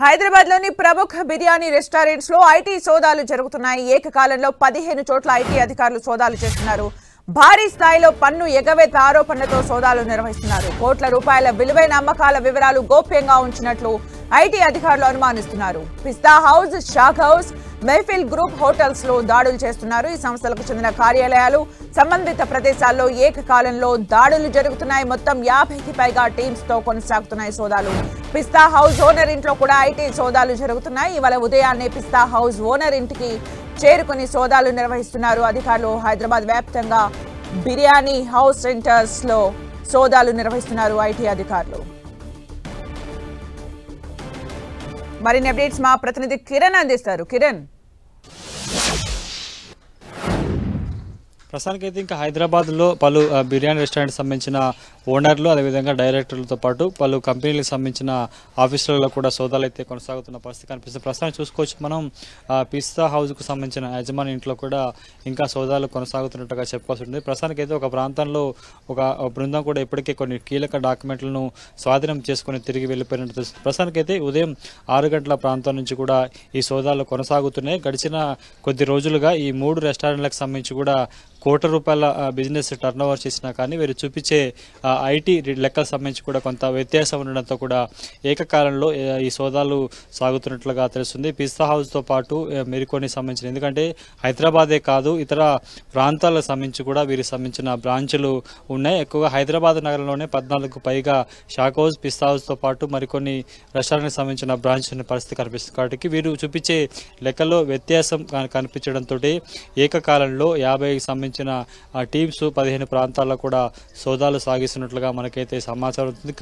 హైదరాబాద్లోని ప్రముఖ బిర్యానీ రెస్టారెంట్స్లో ఐటీ సోదాలు జరుగుతున్నాయి. ఏకకాలంలో 15 చోట్ల ఐటీ అధికారులు సోదాలు చేస్తున్నారు. భారీ స్థాయిలో పన్ను ఎగవేత ఆరోపణలతో సోదాలు నిర్వహిస్తున్నారు. కోట్ల రూపాయల విలువైన అమ్మకాల వివరాలు గోప్యంగా ఉంచినట్లు ఐటీ అధికారులు అనుమానిస్తున్నారు. పిస్తా హౌస్, షాక్ హౌస్, మెహఫిల్ గ్రూప్ హోటల్స్ లో దాడులు చేస్తున్నారు. ఈ సంస్థలకు చెందిన కార్యాలయాలు, సంబంధిత ప్రదేశాల్లో ఏకకాలంలో దాడులు జరుగుతున్నాయి. మొత్తం 50కి పైగా టీమ్స్ తో కొనసాగుతున్నాయి సోదాలు. పిస్తా హౌస్ ఓనర్ ఇంట్లో కూడా ఐటీ సోదాలు జరుగుతున్నాయి. ఇవాళ ఉదయాన్నే పిస్తా హౌస్ ఓనర్ ఇంటికి చేరుకుని సోదాలు నిర్వహిస్తున్నారు అధికారులు. హైదరాబాద్ వ్యాప్తంగా బిర్యానీ హౌస్ సెంటర్స్ లో సోదాలు నిర్వహిస్తున్నారు ఐటీ అధికారులు. మరిన్ని అప్డేట్స్ మా ప్రతినిధి కిరణ్ అందిస్తారు. కిరణ్, ప్రస్తుతానికైతే ఇంకా హైదరాబాద్లో పలు బిర్యానీ రెస్టారెంట్కి సంబంధించిన ఓనర్లు, అదేవిధంగా డైరెక్టర్లతో పాటు పలు కంపెనీలకు సంబంధించిన ఆఫీసులలో కూడా సోదాలు అయితే కొనసాగుతున్న పరిస్థితి కనిపిస్తుంది. ప్రస్తుతానికి చూసుకోవచ్చు మనం పిస్తా హౌస్కు సంబంధించిన యజమాని ఇంట్లో కూడా ఇంకా సోదాలు కొనసాగుతున్నట్టుగా చెప్పుకోవాల్సి ఉంటుంది. ప్రస్తుతానికైతే ఒక ప్రాంతంలో ఒక బృందం కూడా ఇప్పటికే కొన్ని కీలక డాక్యుమెంట్లను స్వాధీనం చేసుకుని తిరిగి వెళ్ళిపోయినట్టు తెలుస్తుంది. ప్రస్తుతానికైతే ఉదయం 6 గంటల ప్రాంతం నుంచి కూడా ఈ సోదాలు కొనసాగుతున్నాయి. గడిచిన కొద్ది రోజులుగా ఈ 3 రెస్టారెంట్లకు సంబంధించి కూడా కోట్ల రూపాయల బిజినెస్ టర్న్ ఓవర్ చేసినా కానీ వీరు చూపించే ఐటీ లెక్కలకు సంబంధించి కూడా కొంత వ్యత్యాసం ఉండడంతో కూడా ఏకకాలంలో ఈ సోదాలు సాగుతున్నట్లుగా తెలుస్తుంది. పిస్తా హౌస్తో పాటు మరికొన్ని సంబంధించిన, ఎందుకంటే హైదరాబాదే కాదు ఇతర ప్రాంతాలకు సంబంధించి కూడా వీరికి సంబంధించిన బ్రాంచులు ఉన్నాయి. ఎక్కువగా హైదరాబాద్ నగరంలోనే 14కు పైగా షాక్ హౌస్, పిస్తా హౌస్తో పాటు మరికొన్ని రెస్టారెంట్కి సంబంధించిన బ్రాంచ్ ఉన్న పరిస్థితి కనిపిస్తుంది. కాబట్టి వీరు చూపించే లెక్కల్లో వ్యత్యాసం కనిపించడంతో ఏకకాలంలో 50కి సంబంధించిన టీమ్స్ 15 ప్రాంతాల్లో కూడా సోదాలు సాగిస్తున్నట్లుగా మనకైతే సమాచారం ఉంటుంది.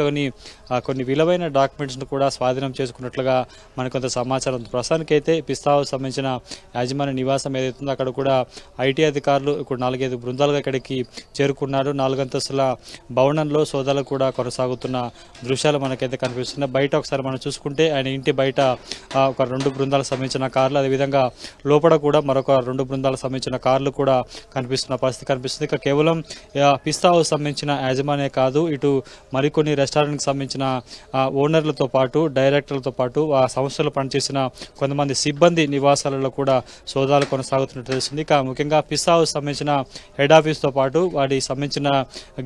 కొన్ని విలువైన డాక్యుమెంట్స్ను కూడా స్వాధీనం చేసుకున్నట్లుగా మనకు కొంత సమాచారం ఉంది. ప్రస్తుతానికైతే పిస్తా హౌస్ సంబంధించిన యాజమాన్య నివాసం ఏదైతుందో అక్కడ కూడా ఐటీ అధికారులు ఇప్పుడు 4-5 బృందాలుగా ఇక్కడికి చేరుకున్నారు. 4 అంతస్తుల భవనంలో సోదాలు కూడా కొనసాగుతున్న దృశ్యాలు మనకైతే కనిపిస్తున్నాయి. బయట ఒకసారి మనం చూసుకుంటే ఆయన ఇంటి బయట ఒక 2 బృందాలకు సంబంధించిన కార్లు, అదేవిధంగా లోపల కూడా మరొక 2 బృందాలకు సంబంధించిన కార్లు కూడా కనిపిస్తున్న పరిస్థితి కనిపిస్తుంది. ఇక కేవలం పిస్తా హౌస్ సంబంధించిన యాజమాన్యే కాదు, ఇటు మరికొన్ని రెస్టారెంట్కి సంబంధించిన ఓనర్లతో పాటు డైరెక్టర్లతో పాటు ఆ సంస్థలో పనిచేసిన కొంతమంది సిబ్బంది నివాసాలలో కూడా సోదాలు కొనసాగుతున్నట్టు తెలుస్తుంది. ఇక ముఖ్యంగా పిస్తా హౌస్ సంబంధించిన హెడ్ ఆఫీస్తో పాటు వాటికి సంబంధించిన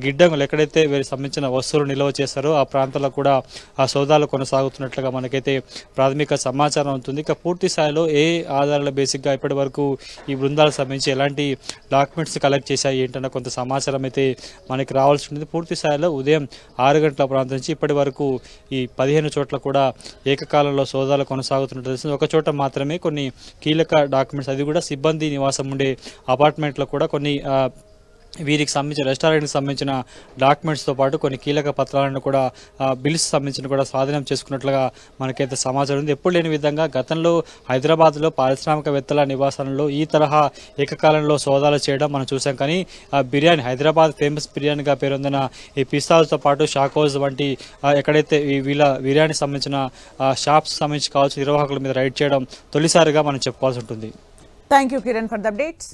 గిడ్డంగులు ఎక్కడైతే వీరికి సంబంధించిన వస్తువులు నిల్వ చేస్తారో ఆ ప్రాంతాల్లో కూడా ఆ సోదాలు కొనసాగుతున్నట్లుగా మనకైతే ప్రాథమిక సమాచారం ఉంటుంది. ఇక పూర్తి స్థాయిలో ఏ ఆధారాల బేసిక్గా ఇప్పటి వరకు ఈ బృందాలకు సంబంధించి ఎలాంటి డాక్యుమెంట్స్ కలెక్ట్ చేశాయి ఏంటన్న కొంత సమాచారం అయితే మనకి రావాల్సి ఉంటుంది. పూర్తి స్థాయిలో ఉదయం 6 గంటల ప్రాంతం నుంచి ఇప్పటి వరకు ఈ 15 చోట్ల కూడా ఏకకాలంలో సోదాలు కొనసాగుతున్నట్టు తెలుస్తుంది. ఒక చోట మాత్రమే కొన్ని కీలక డాక్యుమెంట్స్, అది కూడా సిబ్బంది నివాసం ఉండే అపార్ట్మెంట్లో కూడా కొన్ని వీరికి సంబంధించిన రెస్టారెంట్కి సంబంధించిన డాక్యుమెంట్స్తో పాటు కొన్ని కీలక పత్రాలను కూడా బిల్స్ సంబంధించిన కూడా స్వాధీనం చేసుకున్నట్లుగా మనకైతే సమాచారం ఉంది. ఎప్పుడు లేని విధంగా గతంలో హైదరాబాద్లో పారిశ్రామికవేత్తల నివాసాలలో ఈ తరహా ఏకకాలంలో సోదాలు చేయడం మనం చూసాం. కానీ బిర్యానీ, హైదరాబాద్ ఫేమస్ బిర్యానీగా పేరొందిన ఈ పిస్తా హౌస్తో పాటు షాక్ హౌస్ వంటి ఎక్కడైతే వీళ్ళ బిర్యానీకి సంబంధించిన షాప్స్ సంబంధించి కావచ్చు నిర్వాహకుల మీద రైడ్ చేయడం తొలిసారిగా మనం చెప్పుకోవాల్సి ఉంటుంది. Thank you Kiran for the updates.